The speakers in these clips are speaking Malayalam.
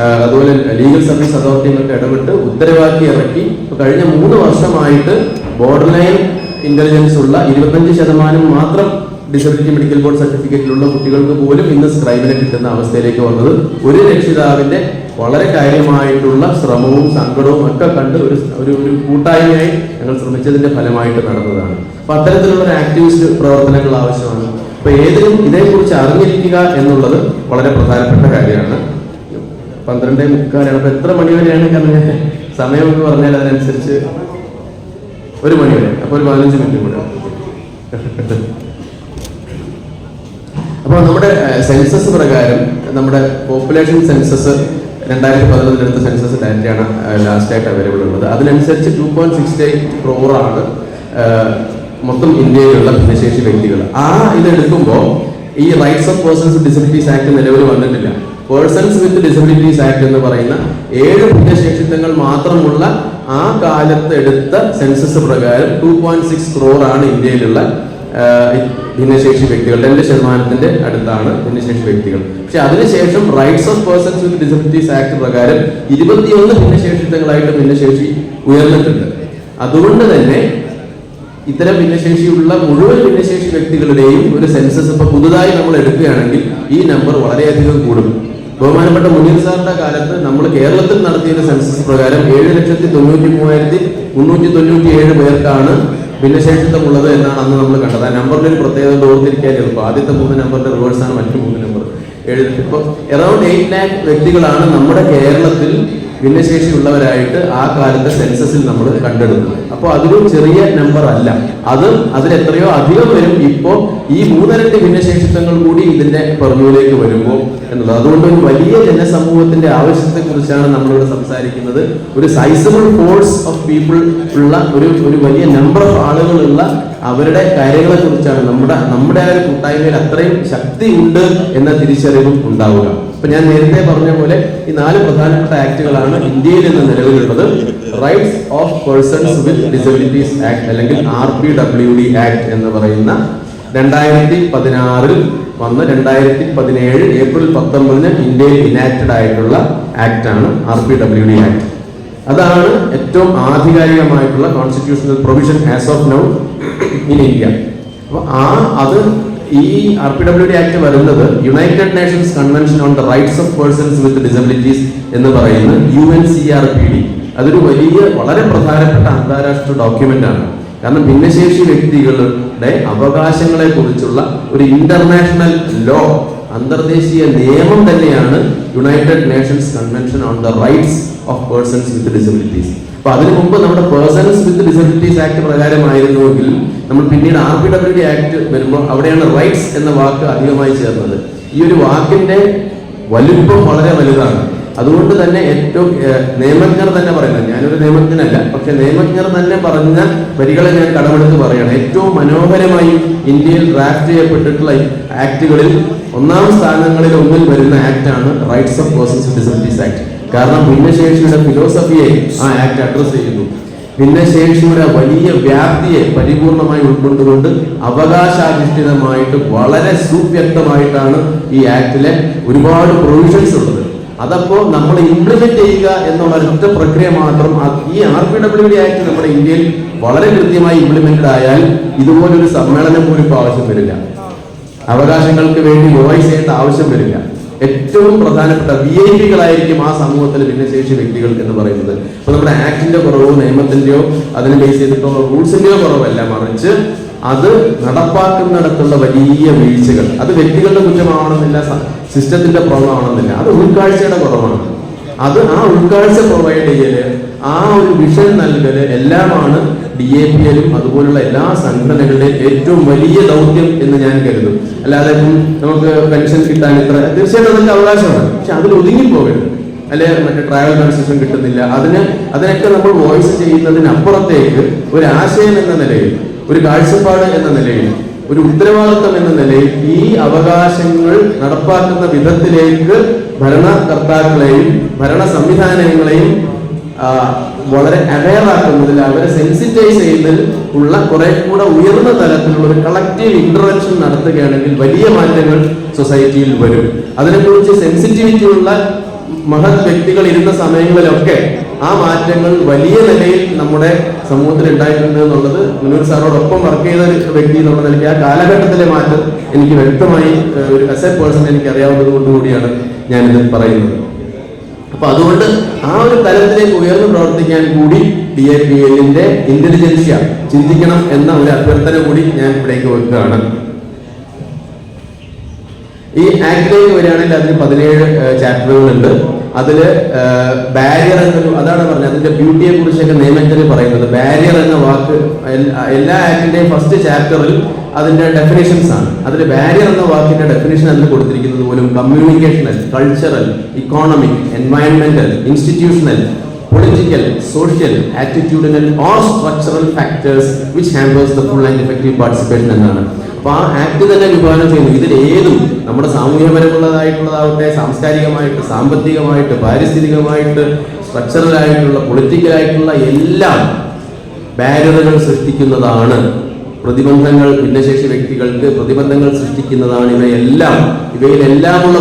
അതുപോലെ ലീഗൽ സർവീസ് അതോറിറ്റികളൊക്കെ ഇടപെട്ട് ഉത്തരവാക്കി ഇറക്കി കഴിഞ്ഞ 3 വർഷമായിട്ട് ബോർഡർ ലൈൻ ഇന്റലിജൻസ് ഉള്ള 25% മാത്രം ഡിസബിലിറ്റി മെഡിക്കൽ ബോർഡ് സർട്ടിഫിക്കറ്റിലുള്ള കുട്ടികൾക്ക് പോലും ഇന്ന് സ്ക്രൈബിനെ കിട്ടുന്ന അവസ്ഥയിലേക്ക് വന്നത് ഒരു രക്ഷിതാവിന്റെ വളരെ കാര്യമായിട്ടുള്ള ശ്രമവും സങ്കടവും ഒക്കെ കണ്ട് ഒരു കൂട്ടായ്മയായി ഞങ്ങൾ ശ്രമിച്ചതിന്റെ ഫലമായിട്ട് നടന്നതാണ്. അപ്പൊ അത്തരത്തിലുള്ള ഒരു ആക്ടിവിസ്റ്റ് പ്രവർത്തനങ്ങൾ ആവശ്യമാണ്. അപ്പൊ ഏതിനും ഇതേക്കുറിച്ച് അറിഞ്ഞിരിക്കുക എന്നുള്ളത് വളരെ പ്രധാനപ്പെട്ട കാര്യമാണ്. 12:45 അപ്പൊ എത്ര മണിവരെയാണ്? കാരണം സമയം എന്ന് പറഞ്ഞാൽ അതിനനുസരിച്ച് 1 മണി വരെ, അപ്പൊ ഒരു 15 മിനിറ്റ് കൂടെ. അപ്പോൾ നമ്മുടെ സെൻസസ് പ്രകാരം നമ്മുടെ പോപ്പുലേഷൻ സെൻസസ് 2011 എടുത്ത സെൻസസ് ഡാറ്റയാണ് ലാസ്റ്റ് ആയിട്ട് അവൈലബിൾ ഉള്ളത്. അതിനനുസരിച്ച് 2.68 ക്രോറാണ് മൊത്തം ഇന്ത്യയിലുള്ള ഭിന്നശേഷി വ്യക്തികൾ. ഇതെടുക്കുമ്പോൾ ഈ rights of persons with disabilities act നിലവിൽ വന്നിട്ടില്ല. പേഴ്സൺസ് വിത്ത് ഡിസബിലിറ്റീസ് ആക്ട് എന്ന് പറയുന്ന 7 ഭിന്നശേഷിത്വങ്ങൾ മാത്രമുള്ള ആ കാലത്ത് എടുത്ത സെൻസസ് പ്രകാരം 2.6 ക്രോറാണ് ഇന്ത്യയിലുള്ള ഭിന്നശേഷി വ്യക്തികൾ. 2% അടുത്താണ് ഭിന്നശേഷി വ്യക്തികൾ. പക്ഷെ അതിനുശേഷം rights of persons with disabilities act പ്രകാരം 21 ഭിന്നശേഷിത്വങ്ങളായിട്ട് ഭിന്നശേഷി ഉയർന്നിട്ടുണ്ട്. അതുകൊണ്ട് തന്നെ ഇത്തരം ഭിന്നശേഷിയുള്ള മുഴുവൻ ഭിന്നശേഷി വ്യക്തികളുടെയും ഒരു സെൻസസ് ഇപ്പൊ പുതുതായി നമ്മൾ എടുക്കുകയാണെങ്കിൽ ഈ നമ്പർ വളരെയധികം കൂടും. ബഹുമാനപ്പെട്ട മുനീർ സാറിന്റെ കാലത്ത് നമ്മൾ കേരളത്തിൽ നടത്തിയ സെൻസസ് പ്രകാരം 7,93,397 പേർക്കാണ് ഭിന്നശേഷിത്വം ഉള്ളത് എന്നാണ് അന്ന് നമ്മൾ കണ്ടത്. ആ നമ്പറിന്റെ ഒരു പ്രത്യേകത ഓർത്തിരിക്കാൻ എളുപ്പം. ആദ്യത്തെ 3 നമ്പറിന്റെ റിവേഴ്സ് ആണ് മറ്റു 3 നമ്പർ. ഇപ്പോൾ അറൌണ്ട് 8 lakh വ്യക്തികളാണ് നമ്മുടെ കേരളത്തിൽ ഭിന്നശേഷി ഉള്ളവരായിട്ട് ആ കാലത്തെ സെൻസസിൽ നമ്മൾ കണ്ടെടുക്കുന്നത്. അപ്പോൾ അതൊരു ചെറിയ നമ്പർ അല്ല, അതിലെത്രയോ അധികം വരും ഇപ്പോൾ ഈ 3 ഭിന്നശേഷിത്വങ്ങൾ കൂടി ഇതിന്റെ പെർമ്യൂലേക്ക് വരുമ്പോൾ എന്നുള്ളത്. അതുകൊണ്ട് ഒരു വലിയ ജനസമൂഹത്തിന്റെ ആവശ്യത്തെ കുറിച്ചാണ് നമ്മളിവിടെ സംസാരിക്കുന്നത്. ഒരു സൈസബിൾ ഫോഴ്സ് ഓഫ് പീപ്പിൾ ഉള്ള ഒരു വലിയ നമ്പർ ഓഫ് ആളുകളുള്ള അവരുടെ കാര്യങ്ങളെ കുറിച്ചാണ് നമ്മുടെ ആ ഒരു കൂട്ടായ്മയിൽ അത്രയും ശക്തി ഉണ്ട് എന്ന തിരിച്ചറിവും ഉണ്ടാവുക. ഇപ്പൊ ഞാൻ നേരത്തെ പറഞ്ഞ പോലെ ഈ 4 പ്രധാനപ്പെട്ട ആക്ടുകളാണ് ഇന്ത്യയിൽ ഇന്ന് നിലവിലുള്ളത്. Rights of persons with disabilities act അല്ലെങ്കിൽ RPWD ആക്ട് എന്ന് പറയുന്ന 2016 വന്ന് 2017 ഏപ്രിൽ 19 ഇന്ത്യയിൽ ഇനാക്റ്റഡ് ആയിട്ടുള്ള ആക്ടാണ് RPWD ആക്ട്. അതാണ് ഏറ്റവും ആധികാരികമായിട്ടുള്ള constitutional provision as of now in India. അപ്പൊ ഈ RPWD ആക്ട് വരുന്നത് United Nations convention on the rights of persons with disabilities എന്ന് പറയുന്ന UNCRPD. അതൊരു വളരെ പ്രധാനപ്പെട്ട അന്താരാഷ്ട്ര ഡോക്യുമെന്റ് ആണ്. കാരണം ഭിന്നശേഷി വ്യക്തികളുടെ അവകാശങ്ങളെ കുറിച്ചുള്ള ഒരു ഇന്റർനാഷണൽ ലോ, അന്തർദേശീയ നിയമം തന്നെയാണ് united Nations convention on the rights of persons with disabilities. അപ്പൊ അതിനു മുമ്പ് നമ്മുടെ പേഴ്സൺസ് വിത്ത് ഡിസബിലിറ്റീസ് ആക്ട് പ്രകാരമായിരുന്നുവെങ്കിൽ നമ്മൾ പിന്നീട് RPWD ആക്ട് വരുമ്പോൾ അവിടെയാണ് റൈറ്റ്സ് എന്ന വാക്ക് അധികമായി ചേർന്നത്. ഈ ഒരു വാക്കിന്റെ വലുപ്പം വളരെ വലുതാണ്. അതുകൊണ്ട് തന്നെ ഏറ്റവും നിയമജ്ഞർ തന്നെ പറയുന്നത്, ഞാനൊരു നിയമജ്ഞനല്ല, പക്ഷെ നിയമജ്ഞർ തന്നെ പറഞ്ഞ വരികളെ ഞാൻ കടമെടുത്ത് പറയുകയാണ്. ഏറ്റവും മനോഹരമായി ഇന്ത്യയിൽ ഡ്രാഫ്റ്റ് ചെയ്യപ്പെട്ടിട്ടുള്ള ആക്ടുകളിൽ 1ാം സ്ഥാനങ്ങളിൽ ഒന്നിൽ വരുന്ന ആക്ടാണ് rights of persons with disabilities act. കാരണം ഭിന്നശേഷിയുടെ ഫിലോസഫിയെ ആ ആക്ട് അഡ്രസ് ചെയ്യുന്നു. ഭിന്നശേഷിയുടെ വലിയ വ്യാപ്തിയെ പരിപൂർണമായി ഉൾക്കൊണ്ടുകൊണ്ട് അവകാശാധിഷ്ഠിതമായിട്ട് വളരെ സുവ്യക്തമായിട്ടാണ് ഈ ആക്ടിലെ ഒരുപാട് പ്രൊവിഷൻസ് ഉള്ളത്. അതപ്പോ നമ്മൾ ഇംപ്ലിമെന്റ് ചെയ്യുക എന്നുള്ള ഒറ്റ പ്രക്രിയ മാത്രം. ഈ RPWD ആക്ട് നമ്മുടെ ഇന്ത്യയിൽ വളരെ കൃത്യമായി ഇംപ്ലിമെന്റഡ് ആയാൽ ഇതുപോലൊരു സമ്മേളനം പോലും ഇപ്പോൾ ആവശ്യം വരില്ല. അവകാശങ്ങൾക്ക് വേണ്ടി വോയിസ് ചെയ്യേണ്ട ആവശ്യം വരില്ല. ഏറ്റവും പ്രധാനപ്പെട്ട VIP-കളായിരിക്കും ആ സമൂഹത്തിലെ ഭിന്നശേഷി വ്യക്തികൾ എന്ന് പറയുന്നത്. ഇപ്പൊ നമ്മുടെ ആക്ടിന്റെ കുറവോ നിയമത്തിന്റെയോ അതിനെ ബേസ് ചെയ്തിട്ടുള്ള റൂൾസിന്റെയോ കുറവല്ല, മറിച്ച് അത് നടപ്പാക്കുന്നിടത്തുള്ള വലിയ വീഴ്ചകൾ. അത് വ്യക്തികളുടെ കുറ്റമാവണമെന്നില്ല, സിസ്റ്റത്തിന്റെ പ്രോബ്ലം ആവണമെന്നില്ല, അത് ഉൾക്കാഴ്ചയുടെ കുറവാണ്. ആ ഉൾക്കാഴ്ച പ്രൊവൈഡ് ചെയ്യല്, ആ ഒരു വിഷൻ നൽകല് എല്ലാമാണ് DAPL അതുപോലുള്ള എല്ലാ സംഘടനകളുടെയും ഏറ്റവും വലിയ ദൗത്യം എന്ന് ഞാൻ കരുതും. അല്ലാതെ നമുക്ക് പെൻഷൻ കിട്ടാൻ തീർച്ചയായിട്ടും അതിന്റെ അവകാശമാണ്, പക്ഷെ അതിൽ ഒതുങ്ങിപ്പോകരുത്. അല്ലെ മറ്റേ ട്രാവൽ കൺസെഷൻ കിട്ടുന്നില്ല, അതിനൊക്കെ നമ്മൾ വോയിസ് ചെയ്യുന്നതിനപ്പുറത്തേക്ക് ഒരു ആശയം എന്ന നിലയിൽ, ഒരു കാഴ്ചപ്പാട് എന്ന നിലയിൽ, ഒരു ഉത്തരവാദിത്വം എന്ന നിലയിൽ ഈ അവകാശങ്ങൾ നടപ്പാക്കുന്ന വിധത്തിലേക്ക് ഭരണകർത്താക്കളെയും ഭരണ സംവിധാനങ്ങളെയും വളരെ അവെയറാക്കുന്നതിൽ, അവരെ സെൻസിറ്റൈസ് ചെയ്യുന്നതിൽ ഉള്ള കുറെ കൂടെ ഉയർന്ന തലത്തിലുള്ള ഒരു കളക്റ്റീവ് ഇന്റർവെൻഷൻ നടത്തുകയാണെങ്കിൽ വലിയ മാറ്റങ്ങൾ സൊസൈറ്റിയിൽ വരും. അതിനെക്കുറിച്ച് സെൻസിറ്റിവിറ്റി ഉള്ള മഹത് വ്യക്തികൾ ഇരുന്ന സമയങ്ങളിലൊക്കെ ആ മാറ്റങ്ങൾ വലിയ നിലയിൽ നമ്മുടെ സമൂഹത്തിൽ ഉണ്ടായിട്ടുണ്ട് എന്നുള്ളത് മുനീർ സാറോടൊപ്പം വർക്ക് ചെയ്ത ഒരു വ്യക്തി എന്നുള്ള നിലയ്ക്ക് ആ കാലഘട്ടത്തിലെ മാറ്റം എനിക്ക് വ്യക്തമായി ഒരു ആസ് എ പേഴ്സൺ എനിക്ക് അറിയാവുന്നത് കൊണ്ടുകൂടിയാണ് ഞാനിത് പറയുന്നത്. അപ്പൊ അതുകൊണ്ട് ആ ഒരു തലത്തിലേക്ക് ഉയർന്നു പ്രവർത്തിക്കാൻ കൂടി DIPLന്റെ ഇന്റലിജൻഷ്യ ചിന്തിക്കണം എന്ന ഒരു അഭ്യർത്ഥന കൂടി ഞാൻ ഇവിടേക്ക് വെക്കുകയാണ്. ഈ ആക്ടിലേക്ക് വരികയാണെങ്കിൽ അതിന് 17 ചാപ്റ്ററുകളുണ്ട്. അതില് ബാരിയർ എന്നൊരു, അതാണ് പറഞ്ഞത്, അതിന്റെ ബ്യൂട്ടിയെ കുറിച്ചൊക്കെ നിയമത്തിൽ പറയുന്നത്. ബാരിയർ എന്ന വാക്ക് എല്ലാ ആക്ടിന്റെയും ഫസ്റ്റ് ചാപ്റ്ററിൽ അതിന്റെ ഡെഫിനേഷൻസ് ആണ്. അതിൽ ബാരിയർ എന്ന വാക്കിന്റെ ഡെഫിനേഷൻ അതിൽ കൊടുത്തിരിക്കുന്നത് പോലും കമ്മ്യൂണിക്കേഷണൽ, കൾച്ചറൽ, ഇക്കോണമിക്, എൻവയൺമെന്റൽ, institutional, political, social, attitudinal or structural factors which hampers the full and effective participation എന്നാണ്. അപ്പൊ ആ ആക്ട് തന്നെ വിഭാവനം ചെയ്യുന്നു. ഇതിൽ ഏതും നമ്മുടെ സാമൂഹ്യപരമുള്ളതായിട്ടുള്ളതാവട്ടെ, സാംസ്കാരികമായിട്ട്, സാമ്പത്തികമായിട്ട്, പാരിസ്ഥിതികമായിട്ട്, സ്ട്രക്ചറലായിട്ടുള്ള, പൊളിറ്റിക്കലായിട്ടുള്ള എല്ലാം ബാരിയറുകൾ സൃഷ്ടിക്കുന്നതാണ്. പ്രതിബന്ധങ്ങൾ, ഭിന്നശേഷി വ്യക്തികൾക്ക് പ്രതിബന്ധങ്ങൾ സൃഷ്ടിക്കുന്നതാണ് ഇവയിലെല്ലാമുള്ള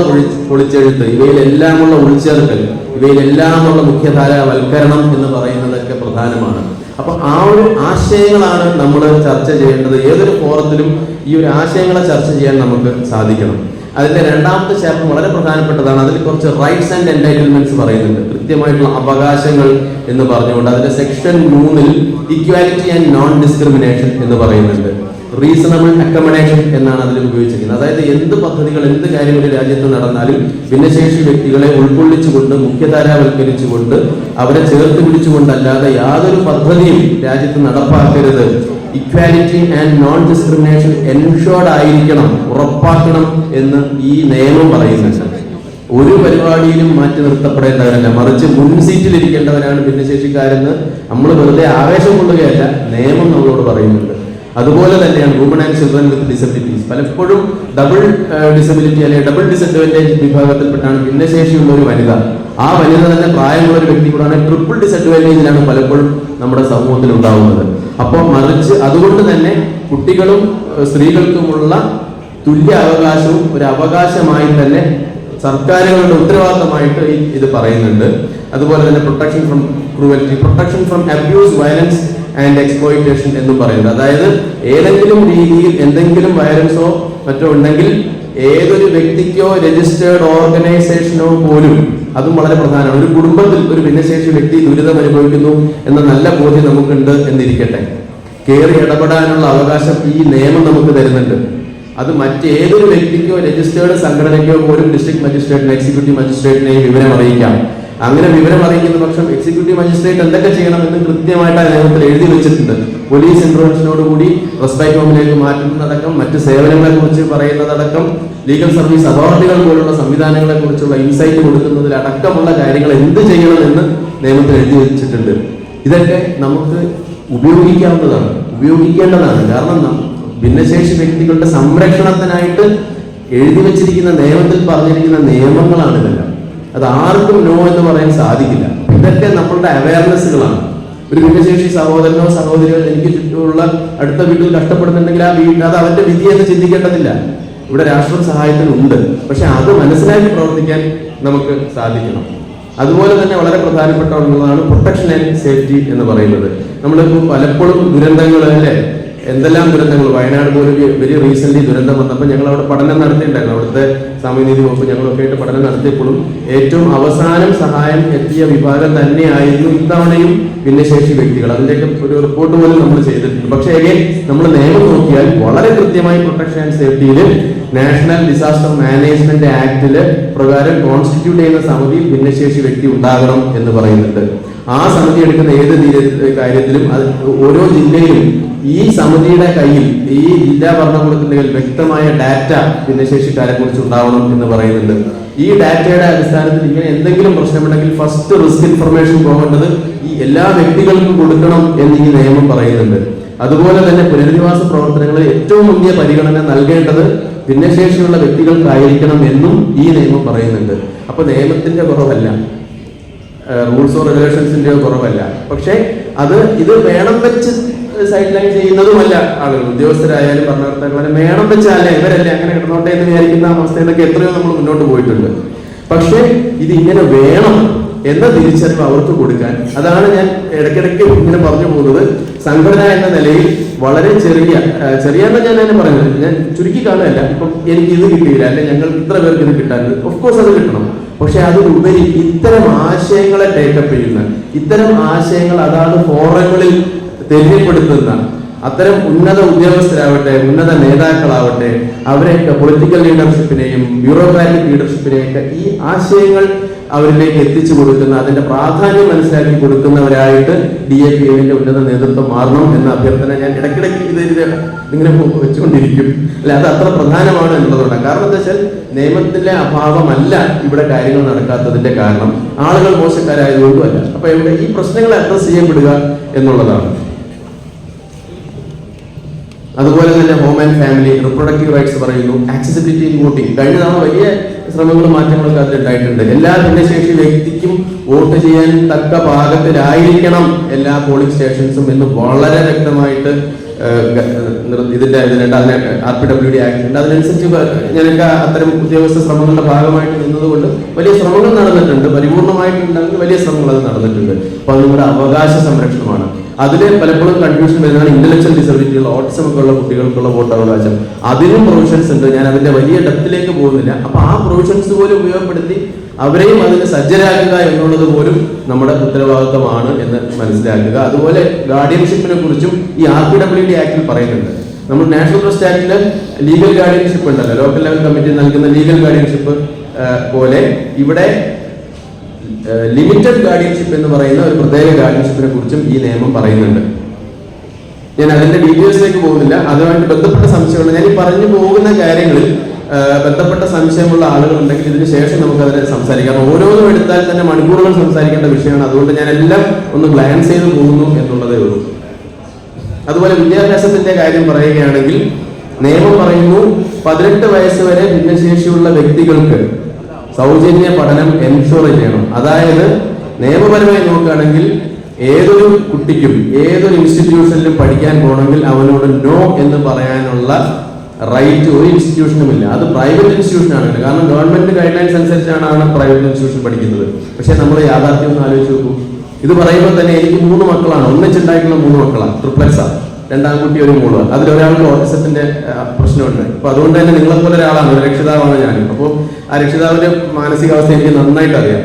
പൊളിച്ചെഴുത്ത്, ഇവയിലെല്ലാമുള്ള ഉൾച്ചേർക്കൽ, ഇവയിലെല്ലാമുള്ള മുഖ്യധാരാവൽക്കരണം എന്ന് പറയുന്നതൊക്കെ പ്രധാനമാണ്. അപ്പൊ ആ ഒരു ആശയങ്ങളാണ് നമ്മൾ ചർച്ച ചെയ്യേണ്ടത്. ഏതൊരു ഫോറത്തിലും ഈ ഒരു ആശയങ്ങളെ ചർച്ച ചെയ്യാൻ നമുക്ക് സാധിക്കണം. അതിന്റെ രണ്ടാമത്തെ ചാപ്റ്റർ വളരെ പ്രധാനപ്പെട്ടതാണ്. അതിൽ കുറച്ച് റൈറ്റ്സ് ആൻഡ് എൻടൈറ്റിൽമെന്റ്സ് പറയുന്നുണ്ട്, കൃത്യമായിട്ടുള്ള അവകാശങ്ങൾ എന്ന് പറഞ്ഞുകൊണ്ട്. അതിന്റെ section 3 equality and non discrimination എന്ന് പറയുന്നുണ്ട്. റീസണബിൾ അക്കമഡേഷൻ എന്നാണ് അതിൽ ഉപയോഗിച്ചിരിക്കുന്നത്. അതായത് എന്ത് പദ്ധതികൾ, എന്ത് കാര്യങ്ങൾ രാജ്യത്ത് നടന്നാലും ഭിന്നശേഷി വ്യക്തികളെ ഉൾക്കൊള്ളിച്ചുകൊണ്ട്, മുഖ്യധാരാവൽക്കരിച്ചുകൊണ്ട്, അവരെ ചേർത്ത് പിടിച്ചുകൊണ്ടല്ലാതെ യാതൊരു പദ്ധതിയും രാജ്യത്ത് നടപ്പാക്കരുത്. Equality and non discrimination ensured ആയിരിക്കണം, ഉറപ്പാക്കണം എന്ന് ഈ നിയമം പറയുന്നുണ്ട്. ഒരു പരിപാടിയിലും മാറ്റി നിർത്തപ്പെടേണ്ടവരല്ല, മറിച്ച് മുൻസീറ്റിൽ ഇരിക്കേണ്ടവരാണ് ഭിന്നശേഷിക്കാരെന്ന് നമ്മൾ വെറുതെ ആവേശം കൊള്ളുകയല്ല, നിയമം നമ്മളോട് പറയുന്നുണ്ട്. അതുപോലെ തന്നെയാണ് woman and children with disabilities. പലപ്പോഴും ഡബിൾ ഡിസബിലിറ്റി അല്ലെങ്കിൽ ഡബിൾ ഡിസഡ്വാൻറ്റേജ് വിഭാഗത്തിൽപ്പെട്ടാണ് ഭിന്നശേഷിയുള്ള ഒരു വനിത. ആ വനിത തന്നെ പ്രായമുള്ള ഒരു വ്യക്തി കൂടാണ് ട്രിപ്പിൾ ഡിസഡ്വാൻറ്റേജിലാണ് പലപ്പോഴും നമ്മുടെ സമൂഹത്തിൽ ഉണ്ടാവുന്നത്. അപ്പോൾ മറിച്ച് അതുകൊണ്ട് തന്നെ കുട്ടികളും സ്ത്രീകൾക്കുമുള്ള തുല്യ അവകാശവും ഒരു അവകാശമായി തന്നെ സർക്കാരുകളുടെ ഉത്തരവാദിത്തമായിട്ട് ഇത് പറയുന്നുണ്ട്. അതുപോലെ തന്നെ protection from cruelty, protection from abuse, violence and exploitation എന്നും പറയുന്നത്. അതായത് ഏതെങ്കിലും രീതിയിൽ എന്തെങ്കിലും വയലൻസോ മറ്റോ ഉണ്ടെങ്കിൽ ഏതൊരു വ്യക്തിക്കോ രജിസ്റ്റേർഡ് ഓർഗനൈസേഷനോ പോലും, അതും വളരെ പ്രധാനമാണ്. ഒരു കുടുംബത്തിൽ ഒരു ഭിന്നശേഷി വ്യക്തി ദുരിതം അനുഭവിക്കുന്നു എന്ന നല്ല ബോധ്യം നമുക്കുണ്ട് എന്നിരിക്കട്ടെ, കയറി ഇടപെടാനുള്ള അവകാശം ഈ നിയമം നമുക്ക് തരുന്നുണ്ട്. അത് മറ്റേതൊരു വ്യക്തിക്കോ രജിസ്റ്റേർഡ് സംഘടനയ്ക്കോ പോലും ഡിസ്ട്രിക്ട് മജിസ്ട്രേറ്റിനെ, എക്സിക്യൂട്ടീവ് മജിസ്ട്രേറ്റിനെയും വിവരം അറിയിക്കാം. അങ്ങനെ വിവരം അറിയിക്കുന്ന പക്ഷം എക്സിക്യൂട്ടീവ് മജിസ്ട്രേറ്റ് എന്തൊക്കെ ചെയ്യണമെന്ന് കൃത്യമായിട്ട് ആ നിയമത്തിൽ എഴുതി വെച്ചിട്ടുണ്ട്. പോലീസ് ഇന്റർവെൻഷനോടുകൂടി റെസ്പെക്ട് ഹോമിലേക്ക് മാറ്റുന്നതടക്കം, മറ്റ് സേവനങ്ങളെ കുറിച്ച് പറയുന്നതടക്കം, ലീഗൽ സർവീസ് അതോറിറ്റികൾ പോലുള്ള സംവിധാനങ്ങളെ കുറിച്ചുള്ള ഇൻസൈറ്റ് കൊടുക്കുന്നതിലടക്കമുള്ള കാര്യങ്ങൾ എന്ത് ചെയ്യണമെന്ന് നിയമത്തിൽ എഴുതി വെച്ചിട്ടുണ്ട്. ഇതൊക്കെ നമുക്ക് ഉപയോഗിക്കേണ്ടതാണ്. കാരണം ഭിന്നശേഷി വ്യക്തികളുടെ സംരക്ഷണത്തിനായിട്ട് എഴുതി വെച്ചിരിക്കുന്ന നിയമത്തിൽ പറഞ്ഞിരിക്കുന്ന നിയമങ്ങളാണ് ഇതെല്ലാം. അത് ആർക്കും നോ എന്ന് പറയാൻ സാധിക്കില്ല. ഇതൊക്കെ നമ്മളുടെ അവയർനെസ്സുകളാണ്. ഒരു ഭിന്നശേഷി സഹോദരനോ സഹോദരിയോ എനിക്ക് ചുറ്റുമുള്ള അടുത്ത വീട്ടിൽ കഷ്ടപ്പെടുന്നുണ്ടെങ്കിൽ ആ വീട്ടിൽ അത് അവന്റെ വിധി എന്ന് ചിന്തിക്കേണ്ടതില്ല. ഇവിടെ രാഷ്ട്രീയ സഹായത്തിനുണ്ട്. പക്ഷെ അത് മനസ്സിലാക്കി പ്രവർത്തിക്കാൻ നമുക്ക് സാധിക്കണം. അതുപോലെ തന്നെ വളരെ പ്രധാനപ്പെട്ട ഒന്നാണ് പ്രൊട്ടക്ഷൻ ആൻഡ് സേഫ്റ്റി എന്ന് പറയുന്നത്. നമ്മളിപ്പോൾ പലപ്പോഴും ദുരന്തങ്ങൾ, അല്ലേ, എന്തെല്ലാം ദുരന്തങ്ങൾ, വയനാട് പോലും വെരി റീസെന്റ് ദുരന്തം വന്നപ്പോൾ ഞങ്ങൾ അവിടെ പഠനം നടത്തിയിട്ടുണ്ടായിരുന്നു. അവിടുത്തെ സാമൂഹ്യനീതി വകുപ്പ് ഞങ്ങളൊക്കെ ആയിട്ട് പഠനം നടത്തിയപ്പോഴും ഏറ്റവും അവസാനം സഹായം എത്തിയ വിഭാഗം തന്നെയായിരുന്നു ഇത്തവണയും ഭിന്നശേഷി വ്യക്തികൾ. അതിന്റെയൊക്കെ ഒരു റിപ്പോർട്ട് പോലും നമ്മൾ ചെയ്തിട്ടുണ്ട്. പക്ഷേ നമ്മൾ നിയമം നോക്കിയാൽ വളരെ കൃത്യമായി പ്രൊട്ടക്ഷൻ ആൻഡ് സേഫ്റ്റിയിൽ നാഷണൽ ഡിസാസ്റ്റർ മാനേജ്മെന്റ് ആക്ടില് പ്രകാരം കോൺസ്റ്റിറ്റ്യൂട്ട് ചെയ്യുന്ന സമിതിയിൽ ഭിന്നശേഷി വ്യക്തി ഉണ്ടാകണം എന്ന് പറയുന്നുണ്ട്. ആ സമിതി എടുക്കുന്ന ഏത് കാര്യത്തിലും ഓരോ ജില്ലയിലും ഈ സമിതിയുടെ കയ്യിൽ, ഈ ജില്ലാ ഭരണകൂടത്തിന്റെ കയ്യിൽ വ്യക്തമായ ഡാറ്റ ഭിന്നശേഷിക്കാരെ കുറിച്ച് ഉണ്ടാവണം എന്ന് പറയുന്നുണ്ട്. ഈ ഡാറ്റയുടെ അടിസ്ഥാനത്തിൽ ഇങ്ങനെ എന്തെങ്കിലും പ്രശ്നമുണ്ടെങ്കിൽ ഫസ്റ്റ് റിസ്ക് ഇൻഫർമേഷൻ പോകേണ്ടത് ഈ എല്ലാ വ്യക്തികൾക്കും കൊടുക്കണം എന്ന് ഈ നിയമം പറയുന്നുണ്ട്. അതുപോലെ തന്നെ പുനരധിവാസ പ്രവർത്തനങ്ങളിൽ ഏറ്റവും മുന്തിയ പരിഗണന നൽകേണ്ടത് ഭിന്നശേഷിയുള്ള വ്യക്തികൾക്കായിരിക്കണം എന്നും ഈ നിയമം പറയുന്നുണ്ട്. അപ്പൊ നിയമത്തിന്റെ കുറവല്ല, റൂൾസോ റെഗുലേഷൻസിന്റെയോ കുറവല്ല. പക്ഷെ ഇത് വേണം വെച്ച് സൈഡ് ലൈൻ ചെയ്യുന്നതുമല്ല. ആളുകൾ ഉദ്യോഗസ്ഥരായാലും ഭരണകർത്താക്കളായാലും വേണം വെച്ചല്ലേ ഇവരല്ലേ അങ്ങനെ കിടന്നോട്ടെ എന്ന് വിചാരിക്കുന്ന അവസ്ഥയിലൊക്കെ എത്രയോ നമ്മൾ മുന്നോട്ട് പോയിട്ടുണ്ട്. പക്ഷെ ഇത് ഇങ്ങനെ വേണം എന്ന തിരിച്ചറിവ് അവർക്ക് കൊടുക്കാൻ, അതാണ് ഞാൻ ഇടയ്ക്കിടയ്ക്ക് ഇങ്ങനെ പറഞ്ഞു പോകുന്നത്. സംഘടന എന്ന നിലയിൽ വളരെ ചെറിയ ഞാൻ തന്നെ പറയുന്നത്, ഞാൻ ചുരുക്കി കാണുകയല്ല. ഇപ്പം എനിക്ക് ഇത് കിട്ടിയില്ല, അല്ലെ ഞങ്ങൾക്ക് ഇത്ര പേർക്ക് ഇത് കിട്ടാൻ, ഓഫ് കോഴ്സ് അത് കിട്ടണം. പക്ഷെ അതിലുപരി ഇത്തരം ആശയങ്ങളെ ടേക്കപ്പ് ചെയ്യുന്ന, ഇത്തരം ആശയങ്ങൾ അതാത് ഫോറങ്ങളിൽ തെരഞ്ഞെടുപ്പെടുത്തുന്ന അത്തരം ഉന്നത ഉദ്യോഗസ്ഥരാവട്ടെ, ഉന്നത നേതാക്കളാവട്ടെ, അവരെയൊക്കെ പൊളിറ്റിക്കൽ ലീഡർഷിപ്പിനെയും ബ്യൂറോക്രാറ്റിക് ലീഡർഷിപ്പിനെയൊക്കെ ഈ ആശയങ്ങൾ അവരിലേക്ക് എത്തിച്ചു കൊടുക്കുന്ന, അതിന്റെ പ്രാധാന്യം മനസ്സിലാക്കി കൊടുക്കുന്നവരായിട്ട് DAPMന്റെ ഉന്നത നേതൃത്വം മാറണം എന്ന അഭ്യർത്ഥന ഞാൻ ഇടയ്ക്കിടയ്ക്ക് ഇത് ഇങ്ങനെ വെച്ചുകൊണ്ടിരിക്കും. അല്ലെ, അത് അത്ര പ്രധാനമാണ് എന്നുള്ളതുകൊണ്ടാണ്. കാരണം എന്താ വെച്ചാൽ നിയമത്തിന്റെ അഭാവമല്ല ഇവിടെ കാര്യങ്ങൾ നടക്കാത്തതിന്റെ കാരണം, ആളുകൾ മോശക്കാരായതുകൊണ്ടുമല്ല. അപ്പൊ ഇവിടെ ഈ പ്രശ്നങ്ങൾ അഡ്രസ് ചെയ്യപ്പെടുക എന്നുള്ളതാണ്. അതുപോലെ തന്നെ home and family, reproductive rights പറയുന്നു, ആക്സസിബിലിറ്റി ഇൻ വോട്ടിംഗ്. കഴിഞ്ഞ തവണ വലിയ ശ്രമങ്ങളും മാറ്റങ്ങളൊക്കെ അതിലുണ്ടായിട്ടുണ്ട്. എല്ലാ ഭിന്നശേഷി വ്യക്തിക്കും വോട്ട് ചെയ്യാൻ തക്ക പാകത്തിലായിരിക്കണം എല്ലാ പോളിംഗ് സ്റ്റേഷൻസും എന്ന് വളരെ വ്യക്തമായിട്ട് ഇതിന്റെ RPWD ആക്ട് ഉണ്ട്. അതിനനുസരിച്ച് ഞാനൊക്കെ അത്തരം ഉദ്യോഗസ്ഥ ശ്രമങ്ങളുടെ ഭാഗമായിട്ട് നിന്നതുകൊണ്ട് വലിയ ശ്രമങ്ങൾ നടന്നിട്ടുണ്ട്. പരിപൂർണമായിട്ടുണ്ടെങ്കിൽ വലിയ ശ്രമങ്ങൾ അത് നടന്നിട്ടുണ്ട്. അപ്പൊ അത് നമ്മുടെ അവകാശ സംരക്ഷണമാണ്. അതിൽ പലപ്പോഴും കൺഫ്യൂഷൻ വരുന്നതാണ് ഇന്റലക്ച്വൽ ഡിസബിലിറ്റിയുള്ള, ഓട്ടിസം ഒക്കെ ഉള്ള കുട്ടികൾക്കുള്ള വോട്ടവകാശം. അതിനും പ്രൊവിഷൻസ് ഉണ്ട്. ഞാൻ അതിന്റെ വലിയ ഡെപ്തിലേക്ക് പോകുന്നില്ല. അപ്പൊ ആ പ്രൊവിഷൻസ് പോലും ഉപയോഗപ്പെടുത്തി അവരെയും അതിന് സജ്ജരാക്കുക എന്നുള്ളത് പോലും നമ്മുടെ ഉത്തരവാദിത്വമാണ് എന്ന് മനസ്സിലാക്കുക. അതുപോലെ ഗാർഡിയൻഷിപ്പിനെ കുറിച്ചും ഈ RPWD ആക്ടിൽ പറയുന്നുണ്ട്. നമ്മൾ നാഷണൽ ട്രസ്റ്റ് ആക്ടില് ലീഗൽ ഗാർഡിയൻഷിപ്പ് ഉണ്ടല്ലോ, ലോക്കൽ ലെവൽ കമ്മിറ്റി നൽകുന്ന ലീഗൽ ഗാർഡിയൻഷിപ്പ് പോലെ ഇവിടെ ലിമിറ്റഡ് ഗാർഡിയൻഷിപ്പ് എന്ന് പറയുന്ന ഒരു പ്രത്യേക ഗാർഡിയൻഷിപ്പിനെ കുറിച്ചും ഈ നിയമം പറയുന്നുണ്ട്. ഞാൻ അതിന്റെ ഡീറ്റെയിൽസിലേക്ക് പോകുന്നില്ല. അതുമായിട്ട് ബന്ധപ്പെട്ട സംശയമുള്ള, ഞാൻ ഈ പറഞ്ഞു പോകുന്ന കാര്യങ്ങളിൽ ബന്ധപ്പെട്ട സംശയമുള്ള ആളുകൾ ഉണ്ടെങ്കിൽ ഇതിന് ശേഷം നമുക്ക് അതിനെ സംസാരിക്കാം. ഓരോന്നും എടുത്താൽ തന്നെ മണിക്കൂറുകൾ സംസാരിക്കേണ്ട വിഷയമാണ്. അതുകൊണ്ട് ഞാൻ എല്ലാം ഒന്ന് ഗ്ലാൻസ് ചെയ്ത് പോകുന്നു എന്നുള്ളതേ ഉള്ളൂ. അതുപോലെ വിദ്യാഭ്യാസത്തിന്റെ കാര്യം പറയുകയാണെങ്കിൽ നിയമം പറയുന്നു 18 വയസ്സ് വരെ ഭിന്നശേഷിയുള്ള വ്യക്തികൾക്ക് സൗജന്യ പഠനം എൻഷുർ ചെയ്യണം. അതായത് നിയമപരമായി നോക്കുകയാണെങ്കിൽ ഏതൊരു കുട്ടിക്കും ഏതൊരു ഇൻസ്റ്റിറ്റ്യൂഷനിലും പഠിക്കാൻ പോകണമെങ്കിൽ അവനോട് നോ എന്ന് പറയാനുള്ള റൈറ്റ് ഒരു ഇൻസ്റ്റിറ്റ്യൂഷനും ഇല്ല. അത് പ്രൈവറ്റ് ഇൻസ്റ്റിറ്റ്യൂഷനാണ്. കാരണം ഗവൺമെന്റ് ഗൈഡ് ലൈൻസ് അനുസരിച്ചാണ് പ്രൈവറ്റ് ഇൻസ്റ്റിറ്റ്യൂഷൻ പഠിക്കുന്നത്. പക്ഷെ നമ്മൾ യാഥാർത്ഥ്യം ഒന്ന് ആലോചിച്ച് നോക്കൂ. ഇത് പറയുമ്പോൾ തന്നെ എനിക്ക് 3 മക്കളാണ്, ഒന്നിച്ചുണ്ടായിട്ടുള്ള 3 മക്കളാണ്, ട്രിപ്ലറ്റ്സാണ്, 2 ആൺകുട്ടി 1 മോള്. അതിലൊരാൾക്ക് ഓട്ടിസത്തിന്റെ പ്രശ്നമുണ്ട്. അപ്പൊ അതുകൊണ്ട് തന്നെ നിങ്ങളെപ്പോലെ ഒരാളാണ്, ഒരു രക്ഷിതാവാണ് ഞാൻ. അപ്പോൾ ആ രക്ഷിതാവിന്റെ മാനസികാവസ്ഥ എനിക്ക് നന്നായിട്ട് അറിയാം.